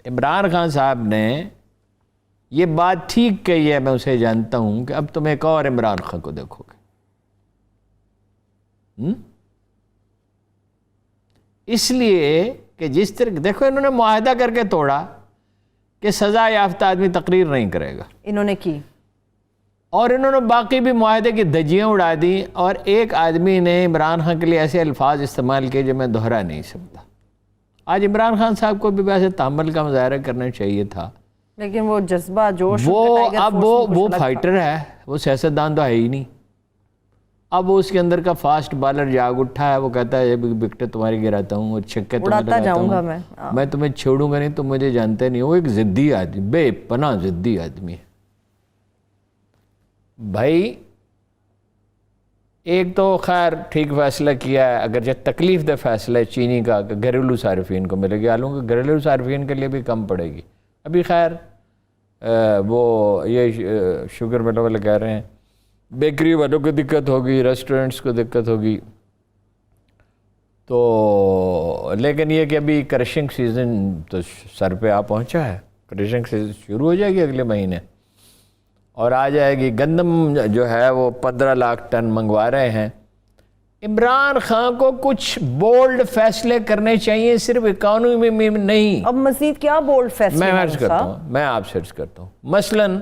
عمران خان صاحب نے یہ بات ٹھیک کہی ہے، میں اسے جانتا ہوں کہ اب تم ایک اور عمران خان کو دیکھو گے. اس لیے کہ جس طرح دیکھو انہوں نے معاہدہ کر کے توڑا کہ سزا یافتہ آدمی تقریر نہیں کرے گا، انہوں نے کی، اور انہوں نے باقی بھی معاہدے کی دھجیاں اڑا دیں. اور ایک آدمی نے عمران خان کے لیے ایسے الفاظ استعمال کیے جو میں دہرا نہیں سکتا. آج عمران خان صاحب کو بھی ویسے تحمل کا مظاہرہ کرنا چاہیے تھا، لیکن وہ جذبہ جوش اب وہ فائٹر ہے، وہ سیاستدان تو ہے ہی نہیں. اب وہ اس کے اندر کا فاسٹ بالر جاگ اٹھا ہے، وہ کہتا ہے وکٹیں تمہاری گراتا ہوں اور چھکے تمہیں لگاتا ہوں، میں تمہیں چھوڑوں گا نہیں، تم مجھے جانتے نہیں. وہ ایک ضدی آدمی، بے پناہ ضدی آدمی ہے بھائی. ایک تو خیر ٹھیک فیصلہ کیا ہے، اگرچہ تکلیف دہ فیصلہ ہے چینی کا کہ گھریلو صارفین کو ملے گی، حالانکہ کہ گھریلو صارفین کے لیے بھی کم پڑے گی. ابھی خیر وہ یہ شوگر ملوں والے کہہ رہے ہیں بیکری والوں کو دقت ہوگی، ریسٹورنٹس کو دقت ہوگی. تو لیکن یہ کہ ابھی کرشنگ سیزن تو سر پہ آ پہنچا ہے، کرشنگ سیزن شروع ہو جائے گی اگلے مہینے اور آ جائے گی. گندم جو ہے وہ 15 لاکھ ٹن منگوا رہے ہیں. عمران خان کو کچھ بولڈ فیصلے کرنے چاہیے، صرف اکانومی میں نہیں. اب مزید کیا بولڈ فیصلے؟ میں آپ سے عرض کرتا ہوں مثلاً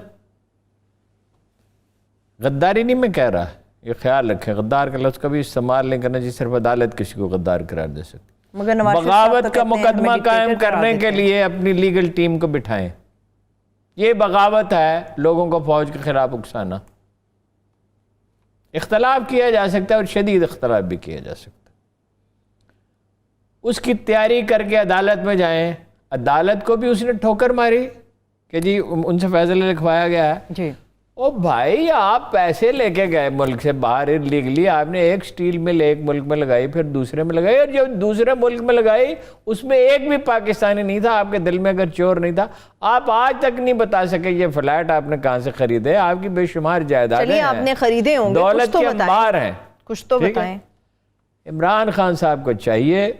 غداری نہیں میں کہہ رہا، یہ خیال رکھیں غدار کا لفظ کبھی استعمال نہیں کرنا، جس صرف عدالت کسی کو غدار قرار دے سکتی. بغاوت کا مقدمہ قائم کرنے کے لیے اپنی لیگل ٹیم کو بٹھائیں. یہ بغاوت ہے لوگوں کو فوج کے خلاف اکسانا. اختلاف کیا جا سکتا ہے اور شدید اختلاف بھی کیا جا سکتا ہے. اس کی تیاری کر کے عدالت میں جائیں. عدالت کو بھی اس نے ٹھوکر ماری کہ جی ان سے فیصلہ لکھوایا گیا ہے. جی او بھائی آپ پیسے لے کے گئے ملک سے باہر لیگلی، آپ نے ایک سٹیل مل ایک ملک میں لگائی، پھر دوسرے میں لگائی، اور جب دوسرے ملک میں لگائی اس میں ایک بھی پاکستانی نہیں تھا. آپ کے دل میں اگر چور نہیں تھا، آپ آج تک نہیں بتا سکے یہ فلیٹ آپ نے کہاں سے خریدے. آپ کی بے شمار جائیدادیں ہیں، آپ نے خریدے ہوں گے، دولت کے انبار ہیں، کچھ تو بتائیں. عمران خان صاحب کو چاہیے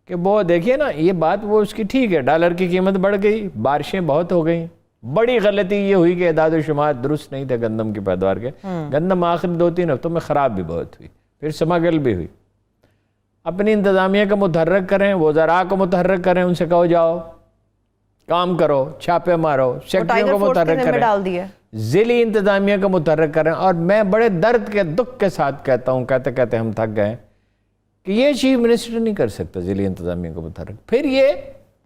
کہ وہ دیکھیے نا یہ بات وہ اس کی ٹھیک ہے، ڈالر کی قیمت بڑھ گئی، بارشیں بہت ہو گئیں. بڑی غلطی یہ ہوئی کہ اعداد و شمار درست نہیں تھے گندم کی پیداوار کے. گندم آخری 2-3 ہفتوں میں خراب بھی بہت ہوئی، پھر سمگل بھی ہوئی. اپنی انتظامیہ کو متحرک کریں، وزراء کو متحرک کریں، ان سے کہو جاؤ کام کرو، چھاپے مارو، سیکٹریوں کو متحرک کریں، ضلعی انتظامیہ کو متحرک کریں. اور میں بڑے درد کے دکھ کے ساتھ کہتا ہوں، کہتے کہتے ہم تھک گئے کہ یہ چیف منسٹر نہیں کر سکتا ضلعی انتظامیہ کو متحرک. پھر یہ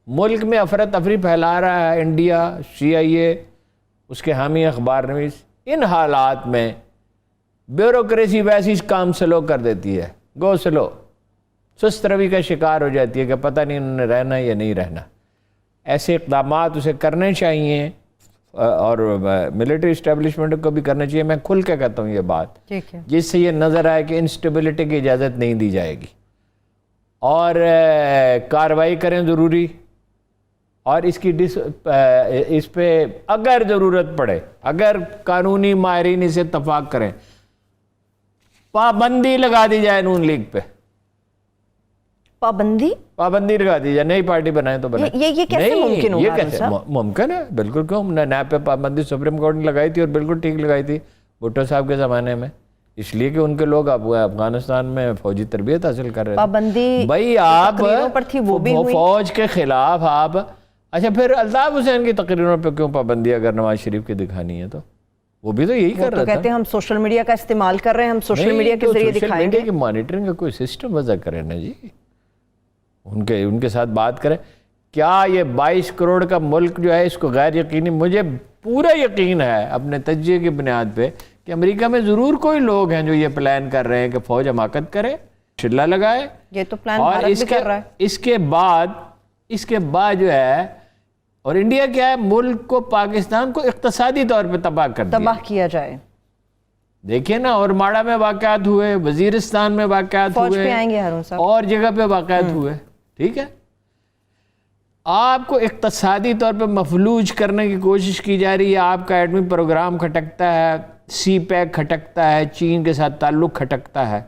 ملک میں افراتفری پھیلا رہا ہے انڈیا، CIA، اس کے حامی اخبار نویس. ان حالات میں بیوروکریسی ویسی کام سلو کر دیتی ہے، گو سلو، سست روی کا شکار ہو جاتی ہے کہ پتہ نہیں انہوں نے رہنا یا نہیں رہنا. ایسے اقدامات اسے کرنے چاہیے اور ملٹری اسٹیبلشمنٹ کو بھی کرنا چاہیے. میں کھل کے کہتا ہوں یہ بات، جس سے یہ نظر آئے کہ انسٹیبلٹی کی اجازت نہیں دی جائے گی، اور کارروائی کریں ضروری. اور اس پہ اگر ضرورت پڑے، اگر قانونی ماہرین اسے اتفاق کریں، پابندی لگا دی جائے نون لیگ پہ. پابندی لگا دی جائے، نئی پارٹی بنائیں تو بنائیں. یہ کیسے ممکن ہوگا؟ یہ کیسے ممکن ہے؟ بالکل. کیوں نیب پہ پابندی سپریم کورٹ نے لگائی تھی اور بالکل ٹھیک لگائی تھی بھٹو صاحب کے زمانے میں، اس لیے کہ ان کے لوگ افغانستان میں فوجی تربیت حاصل کر رہے تھے. پابندی بھائی آپ فوج کے خلاف آپ اچھا پھر الطاف حسین کی تقریروں پہ کیوں پابندی اگر نواز شریف کی دکھانی ہے تو وہ بھی تو یہی کر رہا تھا. کہتے ہیں ہم سوشل میڈیا کا استعمال کر رہے ہیں، ہم سوشل میڈیا کے ذریعے دکھائیں گے. سوشل میڈیا کی مانیٹرنگ کا کوئی سسٹم وضع کریں نا جی، ان کے ساتھ بات کریں. کیا یہ 22 کروڑ کا ملک جو ہے اس کو غیر یقینی؟ مجھے پورا یقین ہے اپنے تجزیے کی بنیاد پہ کہ امریکہ میں ضرور کوئی لوگ ہیں جو یہ پلان کر رہے ہیں کہ فوج حماقت کرے، چلہ لگائے. یہ تو پلان بھارت بھی کر رہا ہے. اس کے بعد جو ہے، اور انڈیا کیا ہے، ملک کو، پاکستان کو اقتصادی طور پہ تباہ کیا جائے. دیکھیں نا، اور ماڑا میں واقعات ہوئے، وزیرستان میں واقعات ہوئے، فوج پہ آئیں گے ہارون صاحب، اور جگہ پہ واقعات ہوئے. ٹھیک ہے، آپ کو اقتصادی طور پہ مفلوج کرنے کی کوشش کی جا رہی ہے. آپ کا ایٹمی پروگرام کھٹکتا ہے، سی پیک کھٹکتا ہے، چین کے ساتھ تعلق کھٹکتا ہے.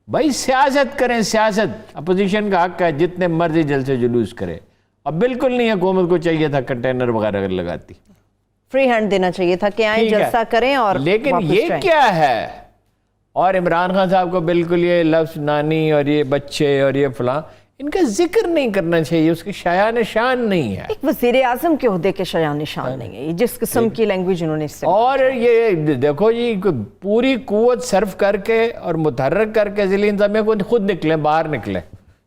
بھائی سیاست کریں، سیاست. اپوزیشن کا حق ہے جتنے مرضی جلسے جلوس کرے. اب بالکل نہیں حکومت کو چاہیے تھا کنٹینر وغیرہ لگاتی, فری ہینڈ دینا چاہیے تھا کہ آئیں جلسہ کریں اور لیکن یہ کیا ہے. اور عمران خان صاحب کو بالکل یہ لفظ نانی اور یہ بچے اور یہ فلاں ان کا ذکر نہیں کرنا چاہیے, اس کی شایان شان نہیں ہے. ایک وزیر اعظم کے عہدے کے شایان شان نہیں ہے جس قسم کی لینگویج انہوں نے استعمال. اور یہ دیکھو جی پوری قوت صرف کر کے اور متحرک کر کے ضلعی انتظامیہ کو خود نکلیں, باہر نکلیں,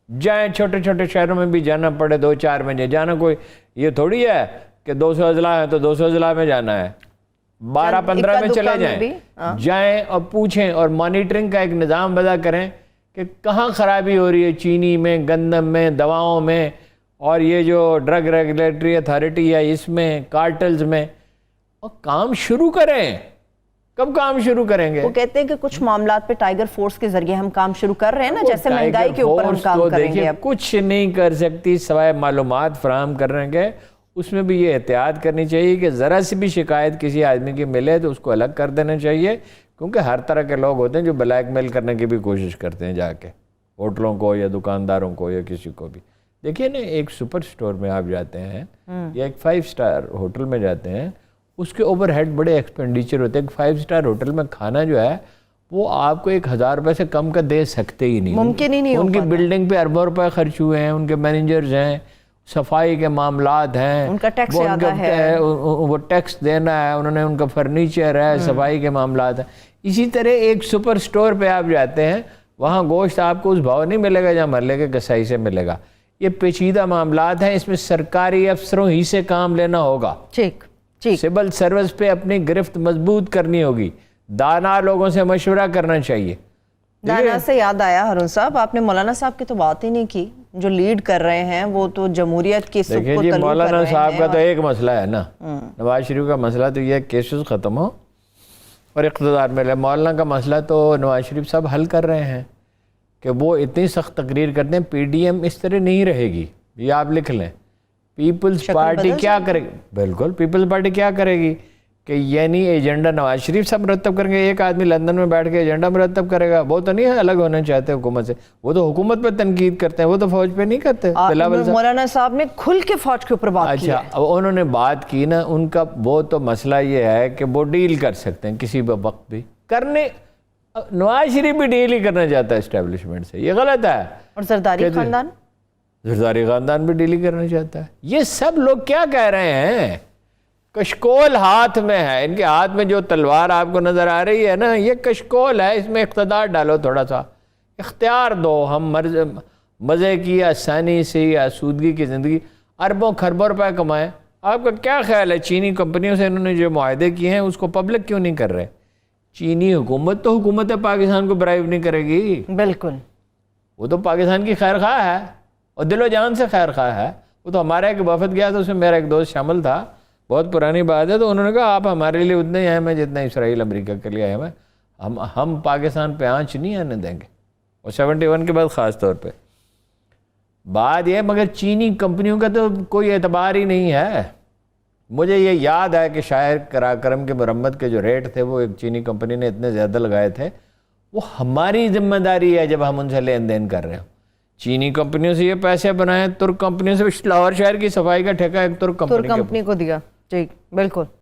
جائیں چھوٹے چھوٹے شہروں میں بھی جانا پڑے 2-4 بجے جانا, کوئی یہ تھوڑی ہے کہ 200 اضلاع ہیں تو 200 اضلاع میں جانا ہے, 12-15 میں چلے جائیں, جائیں اور پوچھیں اور مانیٹرنگ کا ایک نظام وضع کریں کہ کہاں خرابی ہو رہی ہے, چینی میں, گندم میں, دواؤں میں, اور یہ جو ڈرگ ریگولیٹری اتھارٹی ہے اس میں, کارٹلز میں, اور کام شروع کریں. کب کام شروع کریں گے؟ وہ کہتے ہیں کہ کچھ معاملات پہ ٹائیگر فورس کے ذریعے ہم کام شروع کر رہے ہیں نا, جیسے مہنگائی کے اوپر ہم کام کریں گے. کچھ نہیں کر سکتی سوائے معلومات فراہم کرنے کے. اس میں بھی یہ احتیاط کرنی چاہیے کہ ذرا سی بھی شکایت کسی آدمی کی ملے تو اس کو الگ کر دینا چاہیے, کیونکہ ہر طرح کے لوگ ہوتے ہیں جو بلیک میل کرنے کی بھی کوشش کرتے ہیں جا کے ہوٹلوں کو یا دکانداروں کو یا کسی کو بھی. دیکھیے نا, ایک سپر سٹور میں آپ جاتے ہیں یا ایک 5 سٹار ہوٹل میں جاتے ہیں, اس کے اوور ہیڈ بڑے ایکسپینڈیچر ہوتے ہیں. ایک 5 سٹار ہوٹل میں کھانا جو ہے وہ آپ کو 1000 روپے سے کم کا دے سکتے ہی نہیں, ممکن ہی نہیں. ان کی بلڈنگ پہ اربوں روپے خرچ ہوئے ہیں, ان کے مینیجرز ہیں, صفائی کے معاملات ہیں, ان کا ٹیکس زیادہ ہے, وہ ٹیکس دینا ہے, انہوں نے ان کا فرنیچر ہے, صفائی کے معاملات ہیں. اسی طرح ایک سپر سٹور پہ آپ جاتے ہیں, وہاں گوشت آپ کو اس بھاؤ نہیں ملے گا جہاں محلے کے کسائی سے ملے گا. یہ پیچیدہ معاملات ہیں, اس میں سرکاری افسروں ہی سے کام لینا ہوگا. ٹھیک, سول سروس پہ اپنی گرفت مضبوط کرنی ہوگی, دانا لوگوں سے مشورہ کرنا چاہیے. دانا سے یاد آیا ہارون صاحب, آپ نے مولانا صاحب کی تو بات ہی نہیں کی, جو لیڈ کر رہے ہیں وہ تو جمہوریت کی سب کو دیکھیں جی, مولانا صاحب کا تو ایک مسئلہ ہے نا, نواز شریف کا مسئلہ تو یہ کیسز ختم ہو اور اقتدار ملے. مولانا کا مسئلہ تو نواز شریف صاحب حل کر رہے ہیں کہ وہ اتنی سخت تقریر کرتے ہیں, پی ڈی ایم اس طرح نہیں رہے گی. یہ آپ لکھ لیں, پیپلز پارٹی کیا کرے گی, بالکل پیپلز پارٹی کیا کرے گی کہ یعنی ایجنڈا نواز شریف صاحب مرتب کریں گے. ایک آدمی لندن میں بیٹھ کے ایجنڈا مرتب کرے گا, وہ تو نہیں ہے الگ ہونا چاہتے حکومت سے, وہ تو حکومت پہ تنقید کرتے ہیں, وہ تو فوج پہ نہیں کرتے. مولانا صاحب نے کھل کے فوج کے اوپر بات کی. اچھا, انہوں نے بات کی نا, ان کا وہ تو مسئلہ یہ ہے کہ وہ ڈیل کر سکتے ہیں کسی بھی وقت بھی کرنے. نواز شریف بھی ڈیل ہی کرنا چاہتا ہے اسٹیبلشمنٹ سے, یہ غلط ہے. اور زرداری خاندان, زرداری خاندان بھی ڈیل ہی کرنا چاہتا ہے. یہ سب لوگ کیا کہہ رہے ہیں, کشکول ہاتھ میں ہے. ان کے ہاتھ میں جو تلوار آپ کو نظر آ رہی ہے نا, یہ کشکول ہے, اس میں اقتدار ڈالو, تھوڑا سا اختیار دو. ہم مزے کی آسانی سے یا سودگی کی زندگی اربوں خربوں روپے کمائیں. آپ کا کیا خیال ہے چینی کمپنیوں سے انہوں نے جو معاہدے کیے ہیں اس کو پبلک کیوں نہیں کر رہے؟ چینی حکومت تو حکومت پاکستان کو برائیو نہیں کرے گی. بالکل, وہ تو پاکستان کی خیر خواہ ہے اور دل و جان سے خیر خواہ ہے. وہ تو ہمارا ایک وفد گیا تھا, اس میں میرا ایک دوست شامل تھا, بہت پرانی بات ہے, تو انہوں نے کہا آپ ہمارے لیے اتنے ہی اہم ہیں جتنا اسرائیل امریکہ کے لیے اہم ہے. ہم پاکستان پہ آنچ نہیں آنے دیں گے, اور 71 کے بعد خاص طور پہ. بات یہ مگر چینی کمپنیوں کا تو کوئی اعتبار ہی نہیں ہے. مجھے یہ یاد ہے کہ شاعر قراقرم کے مرمت کے جو ریٹ تھے وہ ایک چینی کمپنی نے اتنے زیادہ لگائے تھے. وہ ہماری ذمہ داری ہے جب ہم ان سے لین دین کر رہے ہوں. چینی کمپنیوں سے یہ پیسے بنائے, ترک کمپنیوں سے لاہور شہر کی صفائی کا ٹھیکہ ایک ترک کمپنی کو دیا. ٹھیک, بالکل.